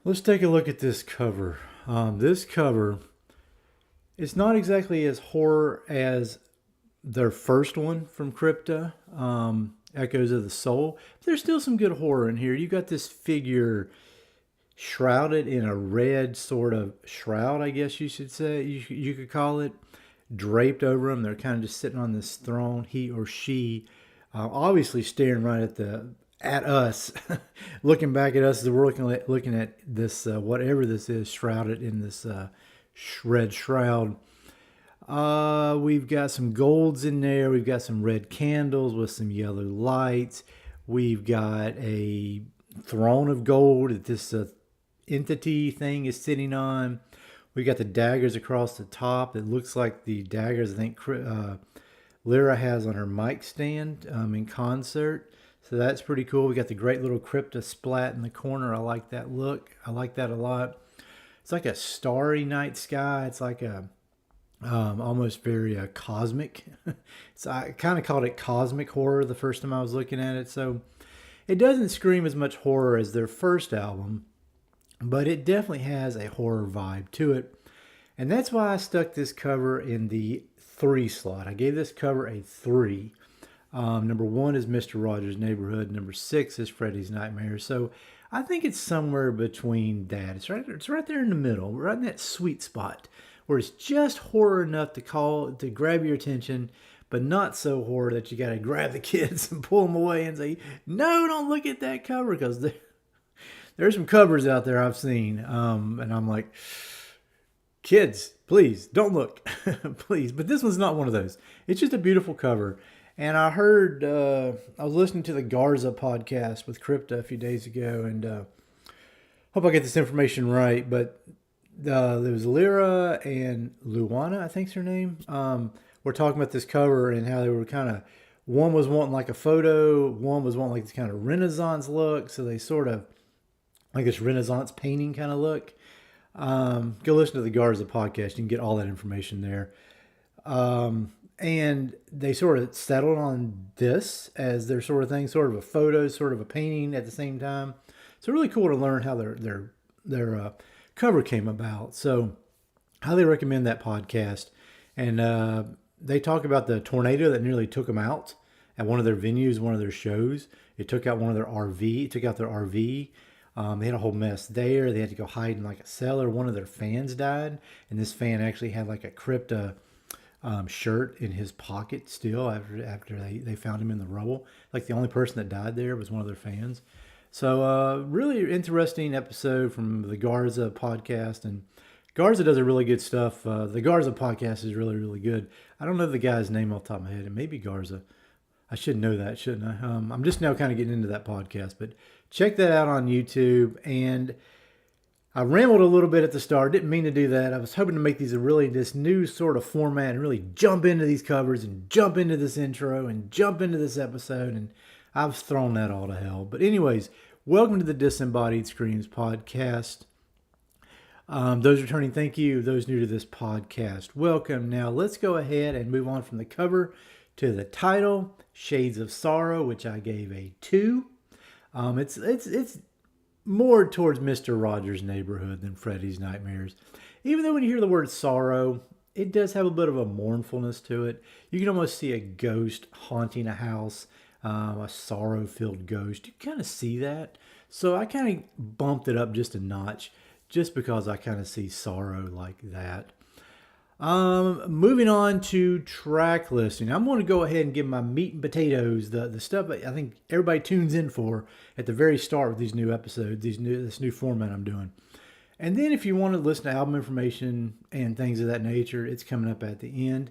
Let's take a look at this cover. This cover, it's not exactly as horror as their first one from Crypta, Echoes of the Soul. But there's still some good horror in here. You got this figure shrouded in a red sort of shroud, I guess you should say, you could call it, draped over them. They're kind of just sitting on this throne, he or she, obviously staring right at us, looking back at us as we're looking at this whatever this is, shrouded in this red shroud. We've got some golds in there. We've got some red candles with some yellow lights. We've got a throne of gold that this entity thing is sitting on. We got the daggers across the top. It looks like the daggers I think Lyra has on her mic stand in concert. So that's pretty cool. We got the great little Crypta splat in the corner. I like that look. I like that a lot. It's like a starry night sky. It's like a almost very cosmic. So I kind of called it cosmic horror the first time I was looking at it. So it doesn't scream as much horror as their first album, but it definitely has a horror vibe to it. And that's why I stuck this cover in the 3 slot. I gave this cover a 3. Number 1 is Mr. Rogers' Neighborhood. Number 6 is Freddy's Nightmare. So I think it's somewhere between that. It's right there in the middle, right in that sweet spot where it's just horror enough to grab your attention, but not so horror that you got to grab the kids and pull them away and say, "No, don't look at that cover," because there's some covers out there I've seen, and I'm like, kids, please don't look, please. But this one's not one of those. It's just a beautiful cover. And I heard, I was listening to the Garza podcast with Crypta a few days ago, and hope I get this information right, but there was Lyra and Luana, I think's her name. We're talking about this cover and how they were kind of, one was wanting like a photo, one was wanting like this kind of Renaissance look. So they sort of like this Renaissance painting kind of look. Go listen to the Garza podcast. You can get all that information there. And they sort of settled on this as their sort of thing, sort of a photo, sort of a painting at the same time. So really cool to learn how their cover came about. So highly recommend that podcast. And they talk about the tornado that nearly took them out at one of their venues, one of their shows. It took out one of their RV. It took out their RV. They had a whole mess there. They had to go hide in like a cellar. One of their fans died, and this fan actually had like a Crypta shirt in his pocket still after they found him in the rubble. Like the only person that died there was one of their fans. So really interesting episode from the Garza podcast, and Garza does a really good stuff. The Garza podcast is really, really good. I don't know the guy's name off the top of my head. It may be Garza. I should know that, shouldn't I? I'm just now kind of getting into that podcast, but check that out on YouTube. And I rambled a little bit at the start. Didn't mean to do that. I was hoping to make these this new sort of format and really jump into these covers and jump into this intro and jump into this episode. And I've thrown that all to hell. But anyways, welcome to the Disembodied Screams podcast. Those returning, thank you. Those new to this podcast, welcome. Now let's go ahead and move on from the cover to the title, Shades of Sorrow, which I gave a 2. It's more towards Mr. Rogers' Neighborhood than Freddy's Nightmares. Even though when you hear the word sorrow, it does have a bit of a mournfulness to it. You can almost see a ghost haunting a house, a sorrow-filled ghost. You kind of see that. So I kind of bumped it up just a notch just because I kind of see sorrow like that. Moving on to track listing. I'm going to go ahead and give my meat and potatoes, the stuff I think everybody tunes in for at the very start with these new episodes, this new format I'm doing. And then if you want to listen to album information and things of that nature, it's coming up at the end.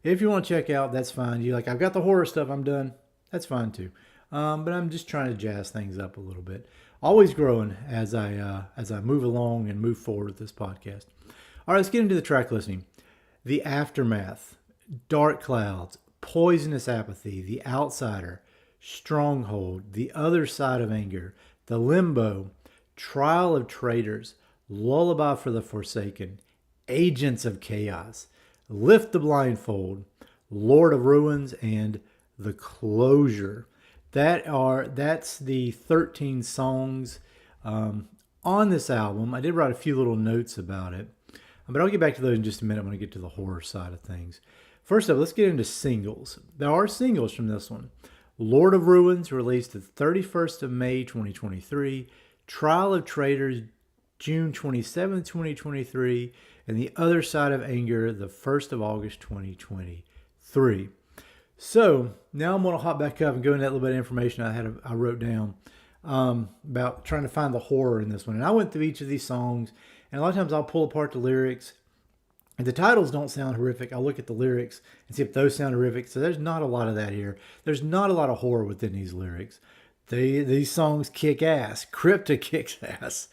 If you want to check out, that's fine. You like, I've got the horror stuff, I'm done. That's fine too. But I'm just trying to jazz things up a little bit. Always growing as I move along and move forward with this podcast. All right, let's get into the track listing. The Aftermath, Dark Clouds, Poisonous Apathy, The Outsider, Stronghold, The Other Side of Anger, The Limbo, Trial of Traitors, Lullaby for the Forsaken, Agents of Chaos, Lift the Blindfold, Lord of Ruins, and The Closure. That's the 13 songs on this album. I did write a few little notes about it, but I'll get back to those in just a minute when I get to the horror side of things. First up, let's get into singles. There are singles from this one. Lord of Ruins, released the 31st of May, 2023. Trial of Traitors, June 27th, 2023. And The Other Side of Anger, the 1st of August, 2023. So now I'm going to hop back up and go into that little bit of information I wrote down about trying to find the horror in this one. And I went through each of these songs, and a lot of times I'll pull apart the lyrics. If the titles don't sound horrific, I'll look at the lyrics and see if those sound horrific. So there's not a lot of that here. There's not a lot of horror within these lyrics. These songs kick ass. Crypta kicks ass.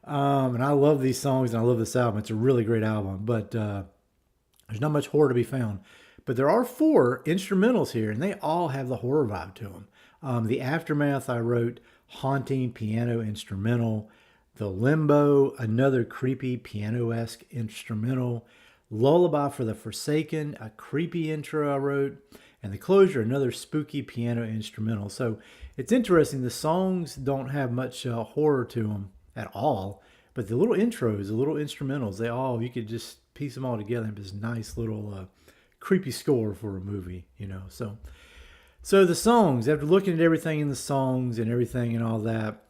And I love these songs and I love this album. It's a really great album, but there's not much horror to be found. But there are 4 instrumentals here, and they all have the horror vibe to them. The Aftermath, I wrote haunting piano instrumental. The Limbo, another creepy piano-esque instrumental. Lullaby for the Forsaken, a creepy intro I wrote. And The Closure, another spooky piano instrumental. So it's interesting. The songs don't have much horror to them at all. But the little intros, the little instrumentals, you could just piece them all together and have this nice little creepy score for a movie, So the songs, after looking at everything in the songs and everything and all that,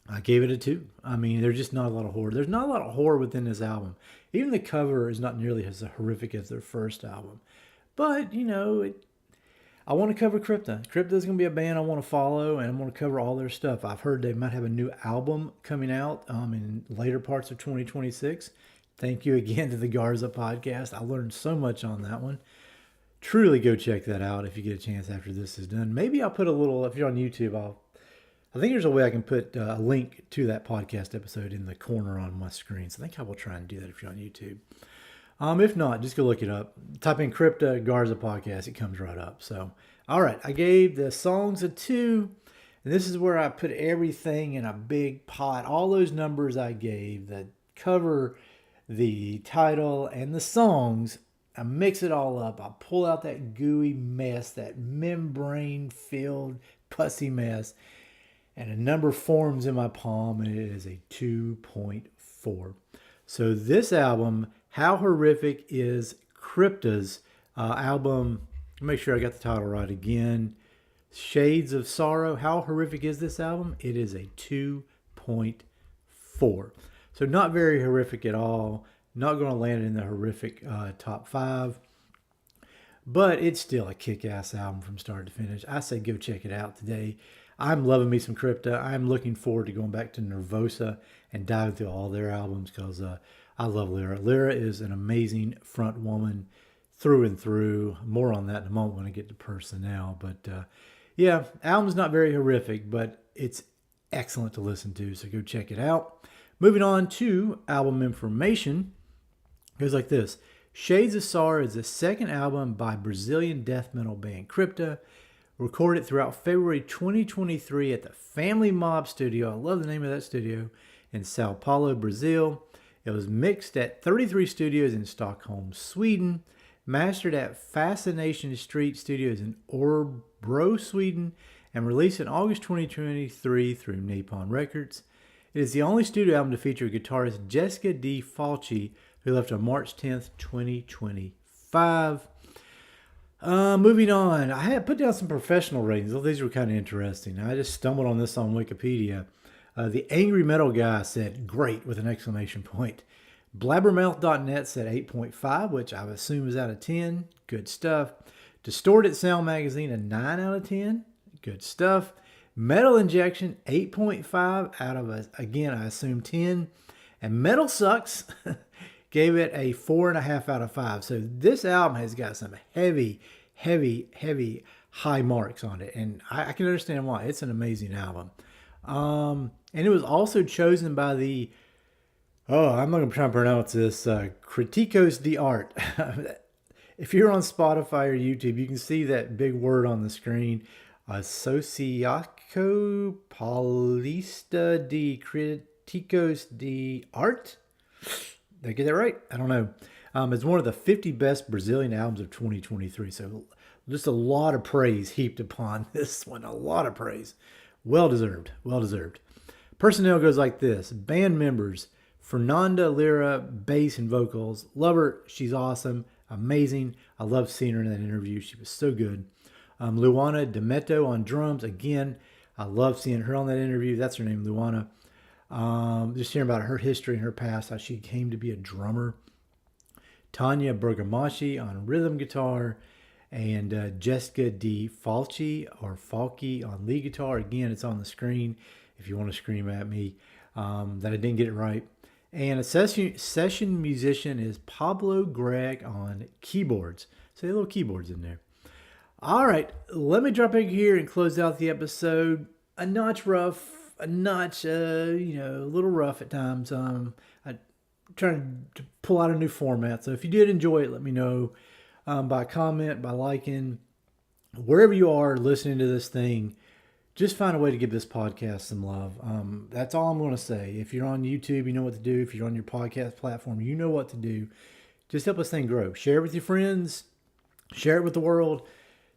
I gave it a 2. I mean, there's just not a lot of horror. There's not a lot of horror within this album. Even the cover is not nearly as horrific as their first album. But, I want to cover Crypta. Crypta is going to be a band I want to follow, and I'm going to cover all their stuff. I've heard they might have a new album coming out in later parts of 2026. Thank you again to the Garza podcast. I learned so much on that one. Truly go check that out if you get a chance after this is done. Maybe I'll put a little, if you're on YouTube, I think there's a way I can put a link to that podcast episode in the corner on my screen. So I think I will try and do that if you're on YouTube. If not, just go look it up. Type in Crypta Garza podcast. It comes right up. So, all right. I gave the songs a 2. And this is where I put everything in a big pot. All those numbers I gave that cover the title and the songs, I mix it all up. I pull out that gooey mess, that membrane-filled pussy mess, and a number forms in my palm, and it is a 2.4. So this album, How Horrific Is Crypta's album, make sure I got the title right again, Shades of Sorrow. How horrific is this album? It is a 2.4. So not very horrific at all. Not going to land in the horrific top 5. But it's still a kick-ass album from start to finish. I say go check it out today. I'm loving me some Crypta. I'm looking forward to going back to Nervosa and diving through all their albums because I love Lyra. Lyra is an amazing front woman through and through. More on that in a moment when I get to Personnel. But yeah, album's not very horrific, but it's excellent to listen to. So go check it out. Moving on to album information. It goes like this. Shades of Sorrow is the second album by Brazilian death metal band Crypta, recorded throughout February 2023 at the Family Mob Studio. I love the name of that studio in Sao Paulo, Brazil. It was mixed at 33 Studios in Stockholm, Sweden, mastered at Fascination Street Studios in Örebro, Sweden, and released in August 2023 through Napalm Records. It is the only studio album to feature guitarist Jessica D. Falchi, who left on March 10th, 2025. Moving on, I had put down some professional ratings. These were kind of interesting. I just stumbled on this on Wikipedia. The Angry Metal Guy said, great, with an exclamation point. Blabbermouth.net said 8.5, which I assume is out of 10. Good stuff. Distorted Sound Magazine, a 9 out of 10. Good stuff. Metal Injection, 8.5 out of, again, I assume 10. And Metal Sucks gave it a 4.5 out of 5. So this album has got some heavy, heavy, heavy high marks on it. And I can understand why. It's an amazing album. And it was also chosen by the, I'm not going to try and pronounce this, Criticos de Art. If you're on Spotify or YouTube, you can see that big word on the screen. Asociação Paulista de Criticos de Art. Did I get that right? I don't know. It's one of the 50 best Brazilian albums of 2023. So just a lot of praise heaped upon this one. A lot of praise. Well deserved. Well deserved. Personnel goes like this. Band members, Fernanda Lira, bass and vocals. Love her. She's awesome. Amazing. I love seeing her in that interview. She was so good. Luana D'Ameto on drums. Again, I love seeing her on that interview. That's her name, Luana. Just hearing about her history and her past, how she came to be a drummer. Tanya Bergamaschi on rhythm guitar. And Jessica D. Falchi on lead guitar. Again, it's on the screen if you want to scream at me that I didn't get it right. And a session musician is Pablo Gregg on keyboards. So little keyboards in there. All right, let me drop in here and close out the episode. A notch rough, a little rough at times. I'm trying to pull out a new format. So if you did enjoy it, let me know by comment, by liking. Wherever you are listening to this thing, just find a way to give this podcast some love. That's all I'm going to say. If you're on YouTube, you know what to do. If you're on your podcast platform, you know what to do. Just help this thing grow. Share it with your friends. Share it with the world.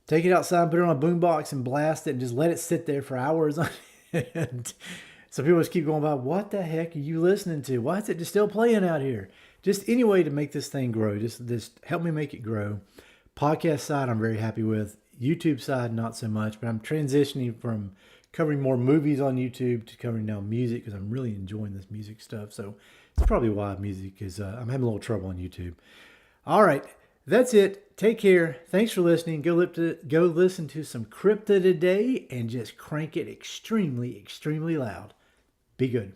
Take it outside, put it on a boombox and blast it and just let it sit there for hours on end. So people just keep going by, what the heck are you listening to? Why is it just still playing out here? Just any way to make this thing grow. Just help me make it grow. Podcast side, I'm very happy with. YouTube side, not so much. But I'm transitioning from covering more movies on YouTube to covering now music because I'm really enjoying this music stuff. So it's probably why music is, I'm having a little trouble on YouTube. All right. That's it. Take care. Thanks for listening. Go listen to some Crypta today and just crank it extremely, extremely loud. Be good.